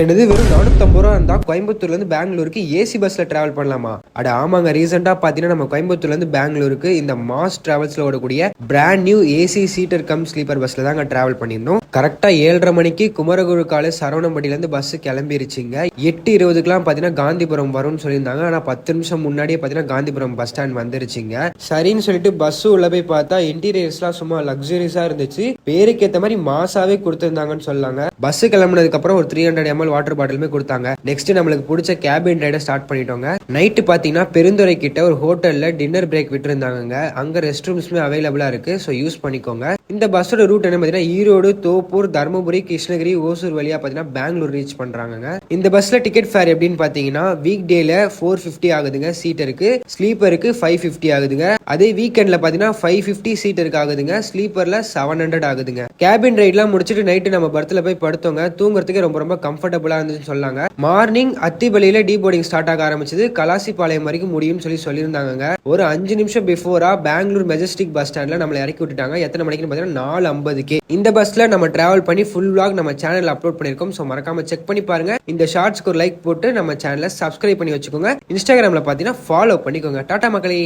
என்னது வெறும் 450 ரூபா இருந்தா கோயம்புத்தூர்ல இருந்து பெங்களூருக்கு ஏசி பஸ்ல டிராவல் பண்ணலாமா? அட ஆமாங்க, ரீசெண்டா பாத்தீங்கன்னா நம்ம கோயம்புத்தூர்ல இருந்து பெங்களூருக்கு இந்த மாஸ் டிராவல்ஸ்ல ஓடக்கூடிய brand new AC seater come sleeper பஸ்ல தாங்க டிராவல் பண்ணியிருந்தோம். கரெக்டா 7:30 மணிக்கு குமரகுரு காலேஜ் சரவணம்பட்டியில இருந்து பஸ் கிளம்பிருச்சுங்க. 8:20க்குலாம் பாத்தீங்கன்னா காந்திபுரம் வரும்னு சொல்லியிருந்தாங்க. ஆனா 10 நிமிஷம் முன்னாடியே பாத்தீங்கன்னா காந்திபுரம் பஸ் ஸ்டாண்ட் வந்துருச்சுங்க. சரின்னு சொல்லிட்டு பஸ் உள்ள போய் பார்த்தா இன்டீரியர்ஸ்லாம் சும்மா லக்ஸுரியஸா இருந்துச்சு. பேருக்கு ஏத்த மாதிரி மாசாவே கொடுத்திருந்தாங்கன்னு சொல்லாங்க. பஸ் கிளம்புனதுக்கு அப்புறம் ஒரு 300 ml வாட்டர் பாட்டிலுமே கொடுத்தாங்க. நெக்ஸ்ட் நம்மளுக்கு பிடிச்ச கேபின் ரைட ஸ்டார்ட் பண்ணிட்டோங்க. நைட்டு பாத்தீங்கன்னா பெருந்துறை கிட்ட ஒரு ஹோட்டல்ல டின்னர் பிரேக் விட்டு இருந்தாங்க. அங்க ரெஸ்ட் ரூம்ஸ்மே அவைலபிளா இருக்கு, ஸோ யூஸ் பண்ணிக்கோங்க. இந்த பஸ்ஸோட ரூட் என்ன பாத்தீங்கன்னா ஈரோடு, தோப்பூர், தருமபுரி, கிருஷ்ணகிரி, ஓசூர் வழியா பாத்தீங்கன்னா பெங்களூர் ரீச் பண்றாங்க. இந்த பஸ்ல டிக்கெட் ஃபேர் எப்படின்னு பாத்தீங்கன்னா வீக் டேல 450 ஆகுதுங்க சீட்டருக்கு, ஸ்லீப்பருக்கு 550 ஆகுதுங்க. அதே வீக்கெண்ட்ல பாத்தீங்கன்னா 550 சீட்டருக்கு ஆகுதுங்க, ஸ்லீப்பர்ல 700 ஆகுதுங்க. கேபின் ரைட்லாம் முடிச்சுட்டு நைட்டு நம்ம பர்த்ல போய் படுத்தோங்க. தூங்குறதுக்கு ரொம்ப ரொம்ப கம்ஃபர்டபுளா இருந்துச்சுன்னு சொல்லாங்க. மார்னிங் அத்திபலியில டீ போர்டிங் ஸ்டார்ட் ஆக ஆரம்பிச்சது. கலாசிபாளையம் வரைக்கும் முடியும்னு சொல்லியிருந்தாங்க. ஒரு 5 நிமிஷம் பிஃபோரா பெங்களூர் மெஜஸ்டிக் பஸ் ஸ்டாண்ட்ல நம்மளை இறக்கி விட்டுட்டாங்க. எத்தனை மணிக்கு 4:50. இந்த பஸ்ல நம்ம டிராவல் பண்ணி ஃபுல் vlog நம்ம சேனல்ல அப்லோட் பண்ணிருக்கோம். சோ மறக்காம செக் பண்ணி பாருங்க. இந்த ஷார்ட்ஸ்க்கு ஒரு லைக் போட்டு நம்ம சேனலை சப்ஸ்கிரைப் பண்ணி வச்சுக்கோங்க. இன்ஸ்டாகிராம்ல பாத்தீங்கன்னா ஃபாலோ பண்ணிக்கோங்க. டாடா மக்களே.